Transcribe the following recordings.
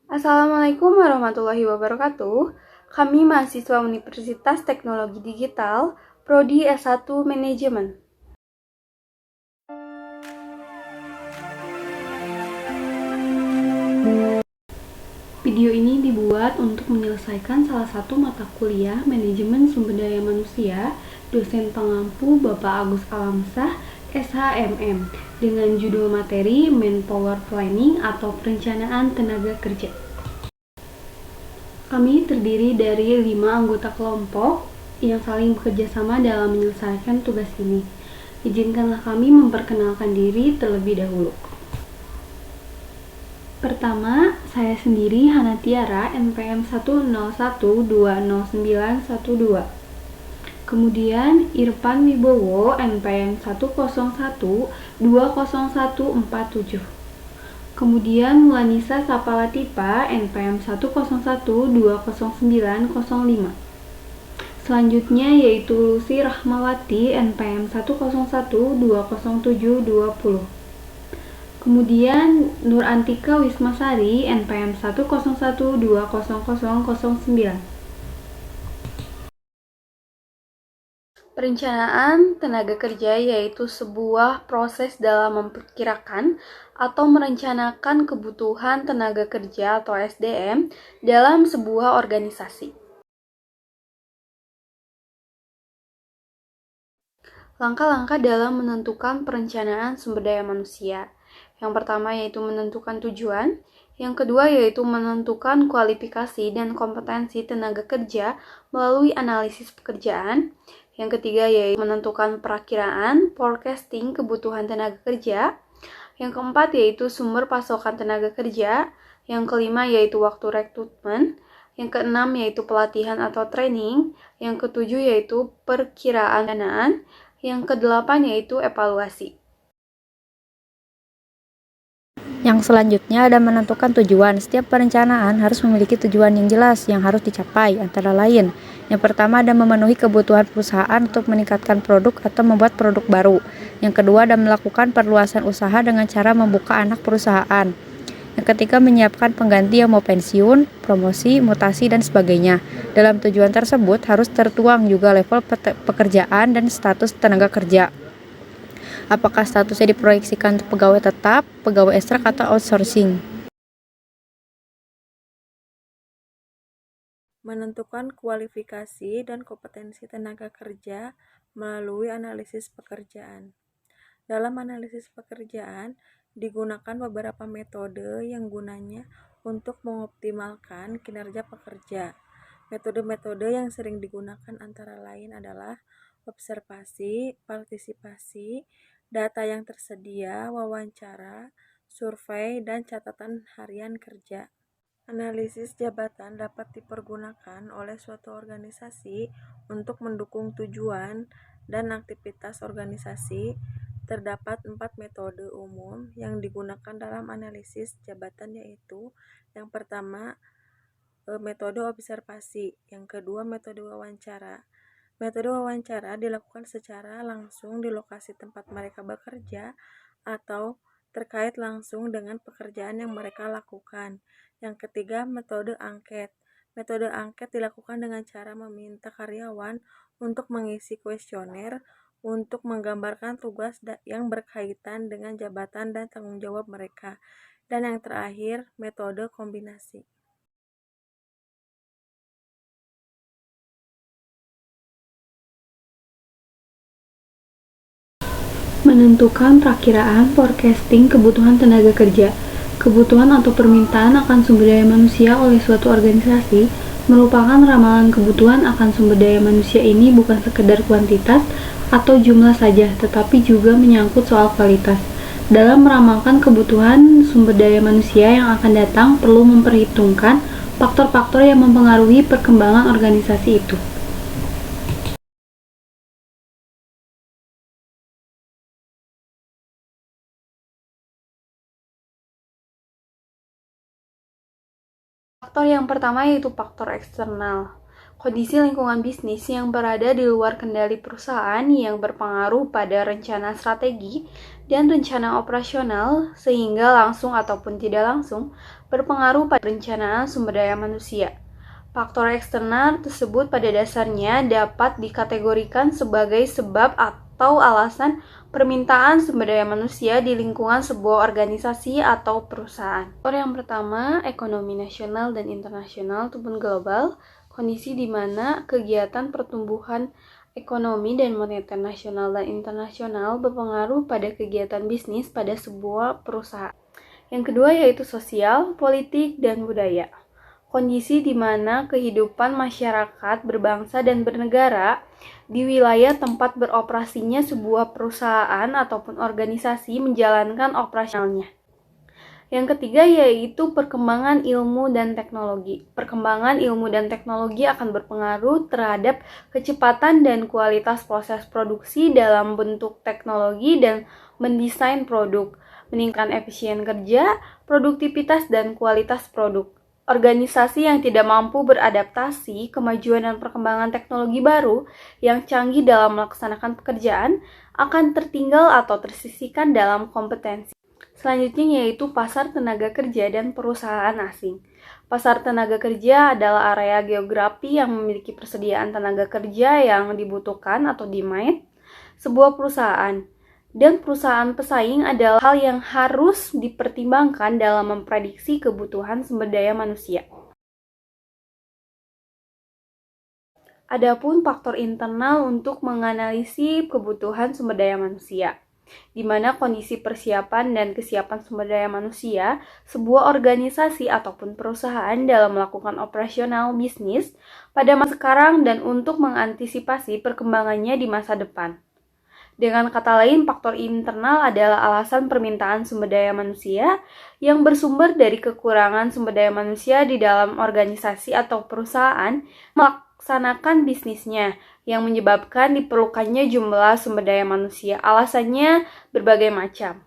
Assalamualaikum warahmatullahi wabarakatuh. Kami mahasiswa Universitas Teknologi Digital, Prodi S1 Manajemen. Video ini dibuat untuk menyelesaikan salah satu mata kuliah Manajemen Sumber Daya Manusia, dosen pengampu Bapak Agus Alamsah, SHMM, dengan judul materi Manpower Planning atau Perencanaan Tenaga Kerja. Kami terdiri dari 5 anggota kelompok yang saling bekerja sama dalam menyelesaikan tugas ini. Izinkanlah kami memperkenalkan diri terlebih dahulu. Pertama, saya sendiri Hana Tiara, NPM 101209112. Kemudian Irfan Wibowo, NPM 10120120147. Kemudian Mulanisa Sapalatipa, NPM 101209005. Selanjutnya yaitu Lucy Rahmawati, NPM 101200720. Kemudian Nur Antika Wismasari, NPM 101200009. Perencanaan tenaga kerja yaitu sebuah proses dalam memperkirakan atau merencanakan kebutuhan tenaga kerja atau SDM dalam sebuah organisasi. Langkah-langkah dalam menentukan perencanaan sumber daya manusia. Yang pertama yaitu menentukan tujuan, yang kedua yaitu menentukan kualifikasi dan kompetensi tenaga kerja melalui analisis pekerjaan, yang ketiga yaitu menentukan perakiraan, forecasting kebutuhan tenaga kerja, yang keempat yaitu sumber pasokan tenaga kerja, yang kelima yaitu waktu rekrutmen, yang keenam yaitu pelatihan atau training, yang ketujuh yaitu perkiraan danaan, yang kedelapan yaitu evaluasi. Yang selanjutnya ada menentukan tujuan. Setiap perencanaan harus memiliki tujuan yang jelas yang harus dicapai, antara lain. Yang pertama ada memenuhi kebutuhan perusahaan untuk meningkatkan produk atau membuat produk baru. Yang kedua ada melakukan perluasan usaha dengan cara membuka anak perusahaan. Yang ketiga menyiapkan pengganti yang mau pensiun, promosi, mutasi, dan sebagainya. Dalam tujuan tersebut harus tertuang juga level pekerjaan dan status tenaga kerja. Apakah statusnya diproyeksikan untuk pegawai tetap, pegawai ekstrak, atau outsourcing? Menentukan kualifikasi dan kompetensi tenaga kerja melalui analisis pekerjaan. Dalam analisis pekerjaan, digunakan beberapa metode yang gunanya untuk mengoptimalkan kinerja pekerja. Metode-metode yang sering digunakan antara lain adalah observasi, partisipasi, data yang tersedia, wawancara, survei, dan catatan harian kerja. Analisis jabatan dapat dipergunakan oleh suatu organisasi untuk mendukung tujuan dan aktivitas organisasi. Terdapat 4 metode umum yang digunakan dalam analisis jabatan, yaitu yang pertama metode observasi, yang kedua metode wawancara. Metode wawancara dilakukan secara langsung di lokasi tempat mereka bekerja atau terkait langsung dengan pekerjaan yang mereka lakukan. Yang ketiga, metode angket. Metode angket dilakukan dengan cara meminta karyawan untuk mengisi kuesioner untuk menggambarkan tugas yang berkaitan dengan jabatan dan tanggung jawab mereka. Dan yang terakhir, metode kombinasi. Menentukan perakiraan forecasting kebutuhan tenaga kerja. Kebutuhan atau permintaan akan sumber daya manusia oleh suatu organisasi merupakan ramalan kebutuhan akan sumber daya manusia. Ini bukan sekedar kuantitas atau jumlah saja, tetapi juga menyangkut soal kualitas. Dalam meramalkan kebutuhan sumber daya manusia yang akan datang, perlu memperhitungkan faktor-faktor yang mempengaruhi perkembangan organisasi itu. Faktor yang pertama yaitu faktor eksternal. Kondisi lingkungan bisnis yang berada di luar kendali perusahaan yang berpengaruh pada rencana strategi dan rencana operasional sehingga langsung ataupun tidak langsung berpengaruh pada perencanaan sumber daya manusia. Faktor eksternal tersebut pada dasarnya dapat dikategorikan sebagai sebab atau alasan permintaan sumber daya manusia di lingkungan sebuah organisasi atau perusahaan. Faktor yang pertama, ekonomi nasional dan internasional ataupun global. Kondisi di mana kegiatan pertumbuhan ekonomi dan moneter nasional dan internasional berpengaruh pada kegiatan bisnis pada sebuah perusahaan. Yang kedua yaitu sosial, politik, dan budaya. Kondisi di mana kehidupan masyarakat berbangsa dan bernegara di wilayah tempat beroperasinya sebuah perusahaan ataupun organisasi menjalankan operasionalnya. Yang ketiga yaitu perkembangan ilmu dan teknologi. Perkembangan ilmu dan teknologi akan berpengaruh terhadap kecepatan dan kualitas proses produksi dalam bentuk teknologi dan mendesain produk, meningkatkan efisien kerja, produktivitas dan kualitas produk. Organisasi yang tidak mampu beradaptasi kemajuan dan perkembangan teknologi baru yang canggih dalam melaksanakan pekerjaan akan tertinggal atau tersisihkan dalam kompetensi. Selanjutnya yaitu pasar tenaga kerja dan perusahaan asing. Pasar tenaga kerja adalah area geografi yang memiliki persediaan tenaga kerja yang dibutuhkan atau demand sebuah perusahaan. Dan perusahaan pesaing adalah hal yang harus dipertimbangkan dalam memprediksi kebutuhan sumber daya manusia. Adapun faktor internal untuk menganalisis kebutuhan sumber daya manusia, di mana kondisi persiapan dan kesiapan sumber daya manusia sebuah organisasi ataupun perusahaan dalam melakukan operasional bisnis pada masa sekarang dan untuk mengantisipasi perkembangannya di masa depan. Dengan kata lain, faktor internal adalah alasan permintaan sumber daya manusia yang bersumber dari kekurangan sumber daya manusia di dalam organisasi atau perusahaan melaksanakan bisnisnya, yang menyebabkan diperlukannya jumlah sumber daya manusia. Alasannya berbagai macam.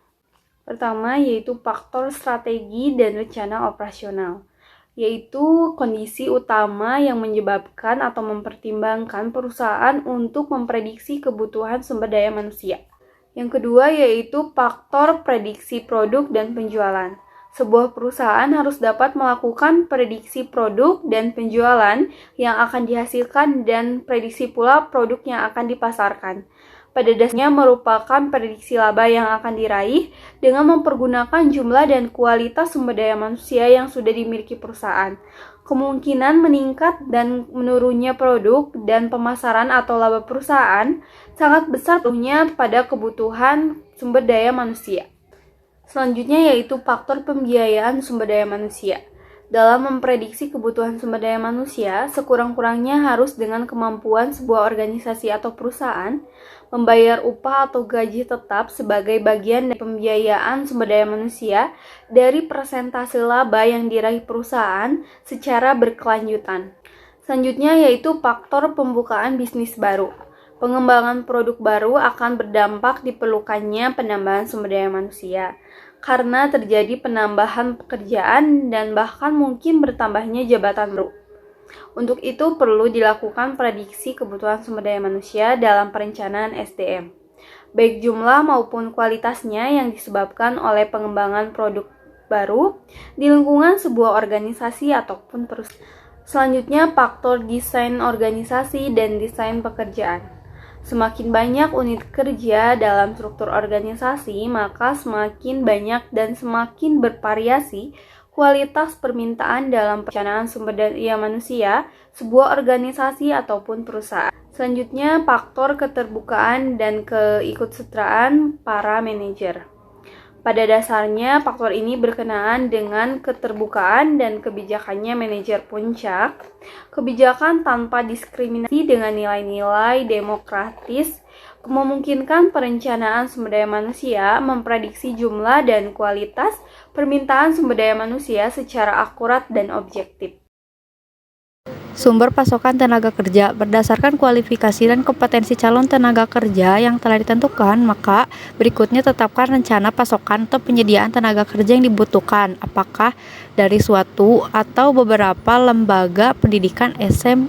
Pertama yaitu faktor strategi dan rencana operasional, yaitu kondisi utama yang menyebabkan atau mempertimbangkan perusahaan untuk memprediksi kebutuhan sumber daya manusia. Yang kedua yaitu faktor prediksi produk dan penjualan. Sebuah perusahaan harus dapat melakukan prediksi produk dan penjualan yang akan dihasilkan dan prediksi pula produk yang akan dipasarkan. Pada dasarnya merupakan prediksi laba yang akan diraih dengan mempergunakan jumlah dan kualitas sumber daya manusia yang sudah dimiliki perusahaan. Kemungkinan meningkat dan menurunnya produk dan pemasaran atau laba perusahaan sangat besar tentunya pada kebutuhan sumber daya manusia. Selanjutnya yaitu faktor pembiayaan sumber daya manusia. Dalam memprediksi kebutuhan sumber daya manusia, sekurang-kurangnya harus dengan kemampuan sebuah organisasi atau perusahaan membayar upah atau gaji tetap sebagai bagian dari pembiayaan sumber daya manusia dari persentase laba yang diraih perusahaan secara berkelanjutan. Selanjutnya yaitu faktor pembukaan bisnis baru. Pengembangan produk baru akan berdampak diperlukannya penambahan sumber daya manusia, karena terjadi penambahan pekerjaan dan bahkan mungkin bertambahnya jabatan baru. Untuk itu perlu dilakukan prediksi kebutuhan sumber daya manusia dalam perencanaan SDM, baik jumlah maupun kualitasnya yang disebabkan oleh pengembangan produk baru di lingkungan sebuah organisasi ataupun perusahaan. Selanjutnya faktor desain organisasi dan desain pekerjaan. Semakin banyak unit kerja dalam struktur organisasi, maka semakin banyak dan semakin bervariasi kualitas permintaan dalam perencanaan sumber daya manusia sebuah organisasi ataupun perusahaan. Selanjutnya, faktor keterbukaan dan keikutsertaan para manajer. Pada dasarnya, faktor ini berkenaan dengan keterbukaan dan kebijakannya manajer puncak, kebijakan tanpa diskriminasi dengan nilai-nilai demokratis, memungkinkan perencanaan sumber daya manusia memprediksi jumlah dan kualitas permintaan sumber daya manusia secara akurat dan objektif. Sumber pasokan tenaga kerja berdasarkan kualifikasi dan kompetensi calon tenaga kerja yang telah ditentukan, maka berikutnya tetapkan rencana pasokan atau penyediaan tenaga kerja yang dibutuhkan, apakah dari suatu atau beberapa lembaga pendidikan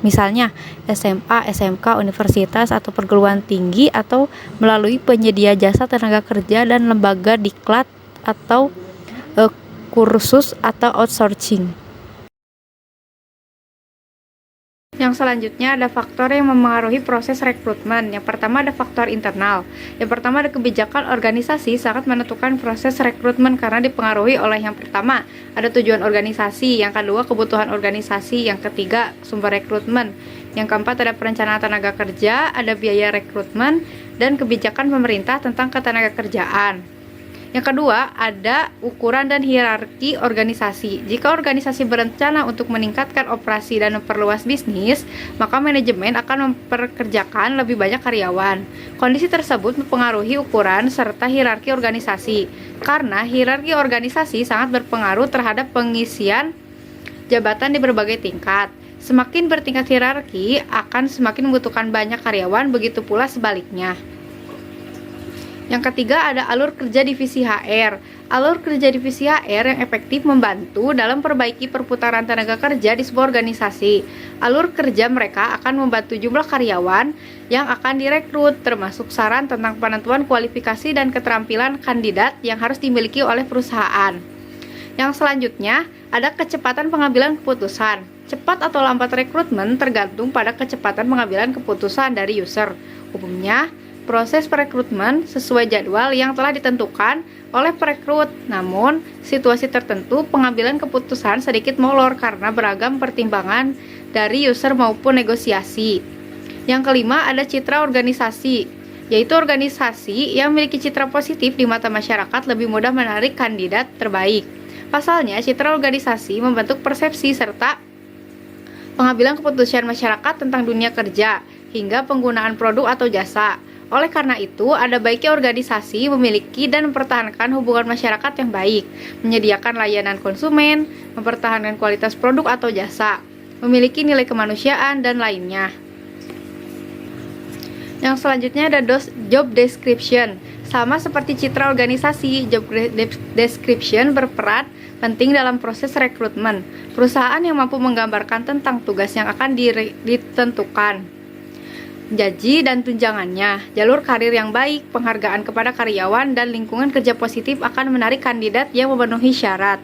misalnya SMA, SMK, universitas atau perguruan tinggi, atau melalui penyedia jasa tenaga kerja dan lembaga diklat atau kursus atau outsourcing. Yang selanjutnya ada faktor yang memengaruhi proses rekrutmen. Yang pertama ada faktor internal. Yang pertama ada kebijakan organisasi sangat menentukan proses rekrutmen karena dipengaruhi oleh yang pertama ada tujuan organisasi, yang kedua kebutuhan organisasi, yang ketiga sumber rekrutmen, yang keempat ada perencanaan tenaga kerja, ada biaya rekrutmen, dan kebijakan pemerintah tentang ketenaga kerjaan. Yang kedua, ada ukuran dan hierarki organisasi. Jika organisasi berencana untuk meningkatkan operasi dan memperluas bisnis, maka manajemen akan memperkerjakan lebih banyak karyawan. Kondisi tersebut mempengaruhi ukuran serta hierarki organisasi, karena hierarki organisasi sangat berpengaruh terhadap pengisian jabatan di berbagai tingkat. Semakin bertingkat hierarki, akan semakin membutuhkan banyak karyawan, begitu pula sebaliknya. Yang ketiga ada alur kerja divisi HR. Alur kerja divisi HR yang efektif membantu dalam perbaiki perputaran tenaga kerja di sebuah organisasi. Alur kerja mereka akan membantu jumlah karyawan yang akan direkrut, termasuk saran tentang penentuan kualifikasi dan keterampilan kandidat yang harus dimiliki oleh perusahaan. Yang selanjutnya ada kecepatan pengambilan keputusan. Cepat atau lambat rekrutmen tergantung pada kecepatan pengambilan keputusan dari user. Umumnya, proses perekrutmen sesuai jadwal yang telah ditentukan oleh perekrut. Namun, situasi tertentu pengambilan keputusan sedikit molor karena beragam pertimbangan dari user maupun negosiasi. Yang kelima ada citra organisasi, yaitu organisasi yang memiliki citra positif di mata masyarakat lebih mudah menarik kandidat terbaik. Pasalnya, citra organisasi membentuk persepsi serta pengambilan keputusan masyarakat tentang dunia kerja hingga penggunaan produk atau jasa. Oleh karena itu, ada baiknya organisasi memiliki dan mempertahankan hubungan masyarakat yang baik, menyediakan layanan konsumen, mempertahankan kualitas produk atau jasa, memiliki nilai kemanusiaan, dan lainnya. Yang selanjutnya ada job description. Sama seperti citra organisasi, job description berperan penting dalam proses rekrutmen. Perusahaan yang mampu menggambarkan tentang tugas yang akan ditentukan, gaji dan tunjangannya, jalur karir yang baik, penghargaan kepada karyawan, dan lingkungan kerja positif akan menarik kandidat yang memenuhi syarat.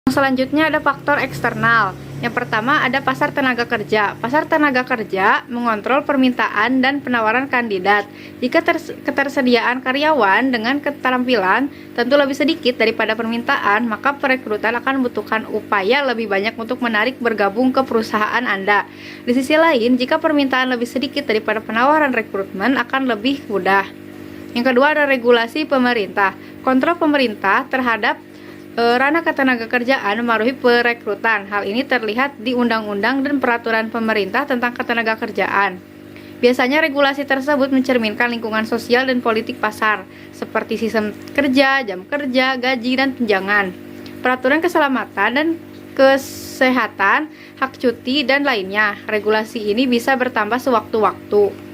Selanjutnya ada faktor eksternal. Yang pertama ada pasar tenaga kerja. Pasar tenaga kerja mengontrol permintaan dan penawaran kandidat. Jika ketersediaan karyawan dengan keterampilan tentu lebih sedikit daripada permintaan, maka perekrutan akan membutuhkan upaya lebih banyak untuk menarik bergabung ke perusahaan Anda. Di sisi lain, jika permintaan lebih sedikit daripada penawaran rekrutmen akan lebih mudah. Yang kedua ada regulasi pemerintah. Kontrol pemerintah terhadap ranah ketenaga kerjaan mempengaruhi perekrutan. Hal ini terlihat di undang-undang dan peraturan pemerintah tentang ketenaga kerjaan. Biasanya regulasi tersebut mencerminkan lingkungan sosial dan politik pasar, seperti sistem kerja, jam kerja, gaji, dan tunjangan, peraturan keselamatan dan kesehatan, hak cuti, dan lainnya. Regulasi ini bisa bertambah sewaktu-waktu.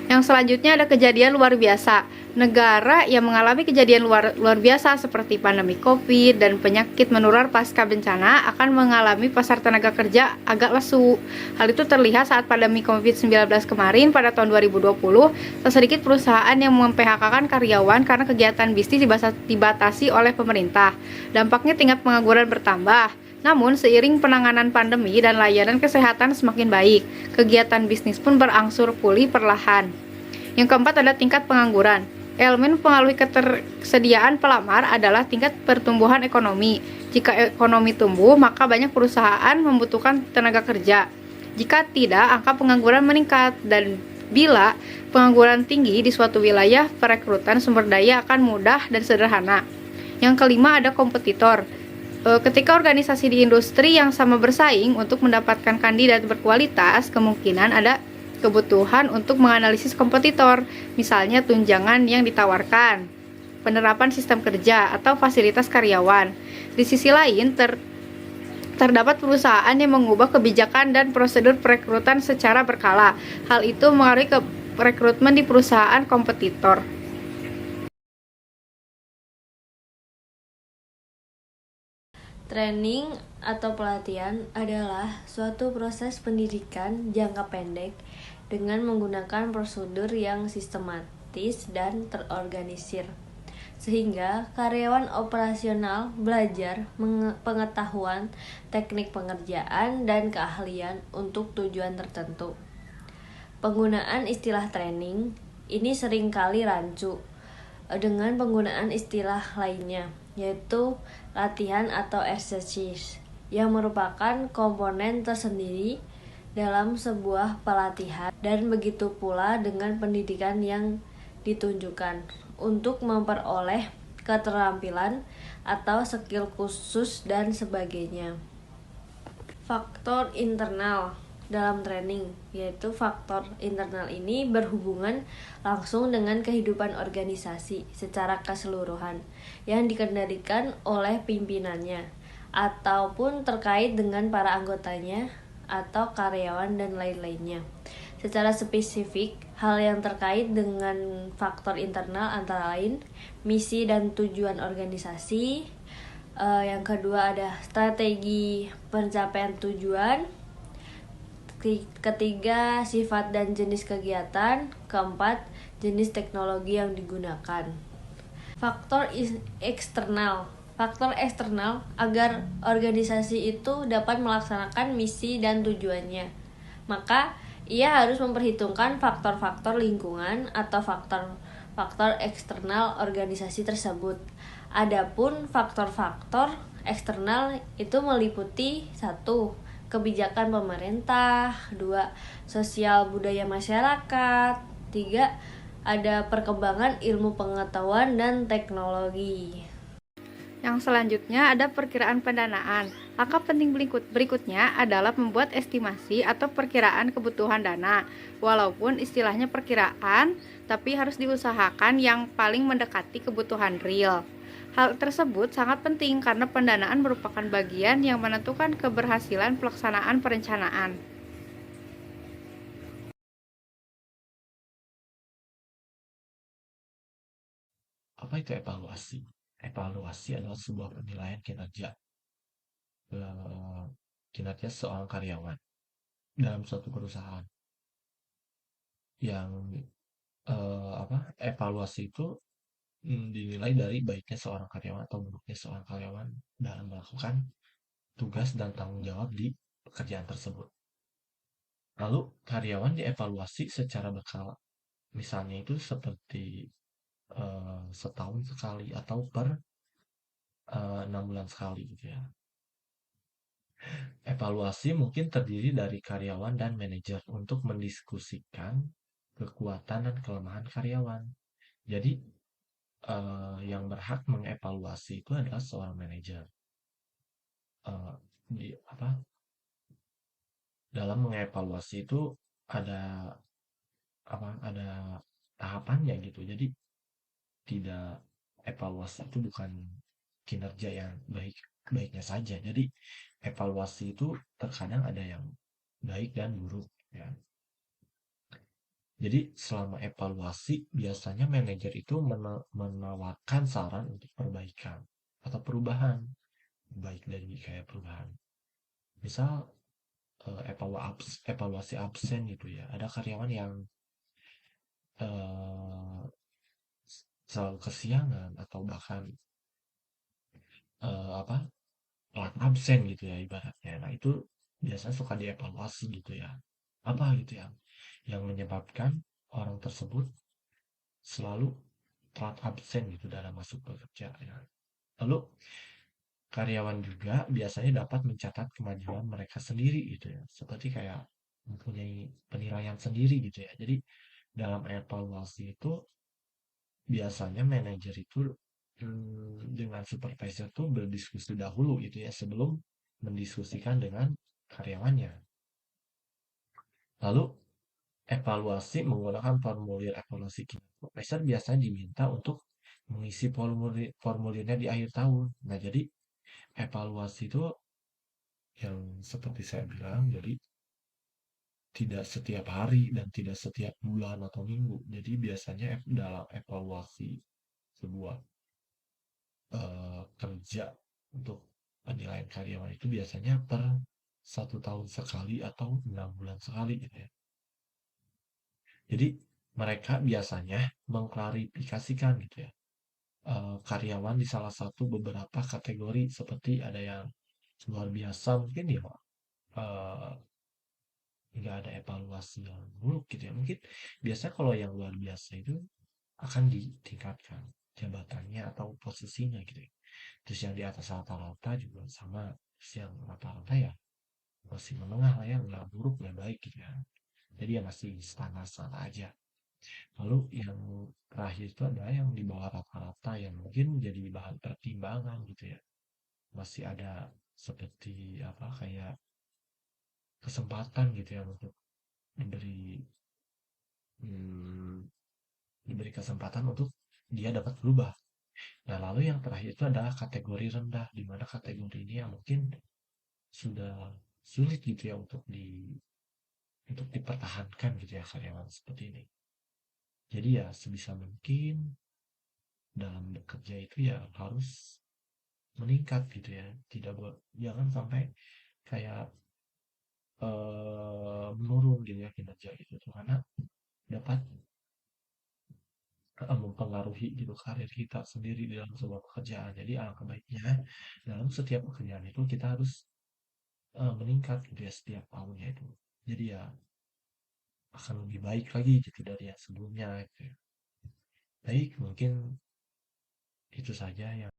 Yang selanjutnya ada kejadian luar biasa. Negara yang mengalami kejadian luar biasa seperti pandemi COVID dan penyakit menular pasca bencana akan mengalami pasar tenaga kerja agak lesu. Hal itu terlihat saat pandemi COVID-19 kemarin pada tahun 2020, tak sedikit perusahaan yang mem-PHK-kan karyawan karena kegiatan bisnis dibatasi oleh pemerintah. Dampaknya tingkat pengangguran bertambah. Namun, seiring penanganan pandemi dan layanan kesehatan semakin baik, kegiatan bisnis pun berangsur pulih perlahan. Yang keempat ada tingkat pengangguran. Elemen mempengaruhi ketersediaan pelamar adalah tingkat pertumbuhan ekonomi. Jika ekonomi tumbuh, maka banyak perusahaan membutuhkan tenaga kerja. Jika tidak, angka pengangguran meningkat, dan bila pengangguran tinggi di suatu wilayah, perekrutan sumber daya akan mudah dan sederhana. Yang kelima ada kompetitor. Ketika organisasi di industri yang sama bersaing untuk mendapatkan kandidat berkualitas, kemungkinan ada kebutuhan untuk menganalisis kompetitor, misalnya tunjangan yang ditawarkan, penerapan sistem kerja, atau fasilitas karyawan. Di sisi lain, Terdapat perusahaan yang mengubah kebijakan dan prosedur perekrutan secara berkala. Hal itu mengaruhi ke rekrutmen di perusahaan kompetitor. Training atau pelatihan adalah suatu proses pendidikan jangka pendek dengan menggunakan prosedur yang sistematis dan terorganisir, sehingga karyawan operasional belajar pengetahuan, teknik pengerjaan, dan keahlian untuk tujuan tertentu. Penggunaan istilah training ini seringkali rancu dengan penggunaan istilah lainnya, yaitu latihan atau exercise, yang merupakan komponen tersendiri dalam sebuah pelatihan, dan begitu pula dengan pendidikan yang ditunjukkan untuk memperoleh keterampilan atau skill khusus dan sebagainya. Faktor internal dalam training, yaitu faktor internal ini berhubungan langsung dengan kehidupan organisasi secara keseluruhan yang dikendalikan oleh pimpinannya ataupun terkait dengan para anggotanya atau karyawan dan lain-lainnya. Secara spesifik, hal yang terkait dengan faktor internal antara lain misi dan tujuan organisasi. Yang kedua ada strategi pencapaian tujuan. Ketiga, sifat dan jenis kegiatan. Keempat, jenis teknologi yang digunakan. Faktor eksternal. Faktor eksternal agar organisasi itu dapat melaksanakan misi dan tujuannya, maka ia harus memperhitungkan faktor-faktor lingkungan atau faktor eksternal organisasi tersebut. Adapun faktor-faktor eksternal itu meliputi 1. Kebijakan pemerintah, 2. Sosial budaya masyarakat, 3. Ada perkembangan ilmu pengetahuan dan teknologi. Yang selanjutnya ada perkiraan pendanaan. Langkah penting berikutnya adalah membuat estimasi atau perkiraan kebutuhan dana. Walaupun istilahnya perkiraan, tapi harus diusahakan yang paling mendekati kebutuhan real. Hal tersebut sangat penting karena pendanaan merupakan bagian yang menentukan keberhasilan pelaksanaan perencanaan. Apa itu evaluasi? Evaluasi adalah sebuah penilaian kinerja seorang karyawan dalam suatu perusahaan. Yang evaluasi itu dinilai dari baiknya seorang karyawan atau buruknya seorang karyawan dalam melakukan tugas dan tanggung jawab di pekerjaan tersebut. Lalu karyawan dievaluasi secara berkala. Misalnya itu seperti setahun sekali atau per 6 bulan sekali gitu ya. Evaluasi mungkin terdiri dari karyawan dan manajer untuk mendiskusikan kekuatan dan kelemahan karyawan. Jadi yang berhak mengevaluasi itu adalah seorang manajer. Dalam mengevaluasi itu ada ada tahapannya gitu. Jadi tidak evaluasi itu bukan kinerja yang baiknya saja. Jadi evaluasi itu terkadang ada yang baik dan buruk ya. Jadi selama evaluasi biasanya manajer itu menawarkan saran untuk perbaikan atau perubahan, baik dari kayak perubahan. Misal evaluasi absen gitu ya. Ada karyawan yang selalu kesiangan atau bahkan telat absen gitu ya ibaratnya. Nah itu biasanya suka dievaluasi gitu ya. Apa gitu ya yang menyebabkan orang tersebut selalu telat absen gitu dalam masuk bekerja ya. Lalu karyawan juga biasanya dapat mencatat kemajuan mereka sendiri gitu ya. Seperti kayak mempunyai penilaian sendiri gitu ya. Jadi dalam evaluasi itu biasanya manajer itu dengan supervisor tuh berdiskusi dahulu gitu ya sebelum mendiskusikan dengan karyawannya. Lalu evaluasi menggunakan formulir evaluasi kinerja. Supervisor biasanya diminta untuk mengisi formulirnya di akhir tahun. Nah, jadi evaluasi itu yang seperti saya bilang, jadi tidak setiap hari dan tidak setiap bulan atau minggu. Jadi biasanya dalam evaluasi sebuah kerja untuk penilaian karyawan itu biasanya per 1 tahun sekali atau 6 bulan sekali gitu ya. Jadi mereka biasanya mengklarifikasikan gitu ya, karyawan di salah satu beberapa kategori seperti ada yang luar biasa mungkin ya, eh, nggak ada evaluasi yang buruk gitu ya. Mungkin biasanya kalau yang luar biasa itu akan ditingkatkan jabatannya atau posisinya gitu ya. Terus yang di atas rata-rata juga sama. Terus yang rata-rata ya masih menengah lah ya, nggak buruk nggak baik gitu ya. Jadi ya masih standar-standar aja. Lalu yang terakhir itu adalah yang di bawah rata-rata yang mungkin jadi bahan pertimbangan gitu ya. Masih ada seperti apa kayak kesempatan gitu ya untuk diberi hmm, diberi kesempatan untuk dia dapat berubah. Nah, lalu yang terakhir itu adalah kategori rendah, di mana kategori ini yang mungkin sudah sulit gitu ya untuk dipertahankan gitu ya karyawan seperti ini. Jadi ya sebisa mungkin dalam bekerja itu ya harus meningkat gitu ya. Tidak buat jangan sampai kayak menurun gitu ya kinerja itu tuh karena dapat mempengaruhi gitu karir kita sendiri dalam sebuah pekerjaan. Jadi alangkah baiknya dalam setiap pekerjaan itu kita harus meningkat gitu ya setiap tahunnya itu. Jadi ya akan lebih baik lagi gitu dari yang sebelumnya gitu ya. Baik, mungkin itu saja yang